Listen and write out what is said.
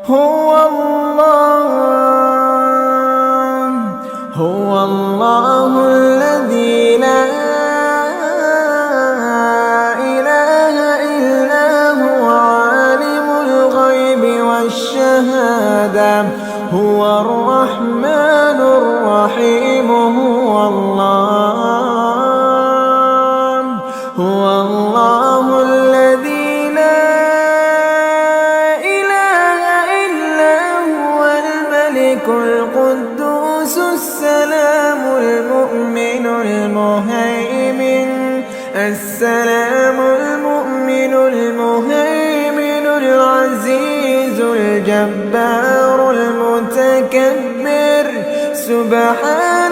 هو الله الذي لا إله إلا هو عالم الغيب والشهادة هو الرحمن الرحيم هو الله الذي لا إله إلا هو الملك القدوس السلام المؤمن المهيمن العزيز الجبار المتكبر سبحان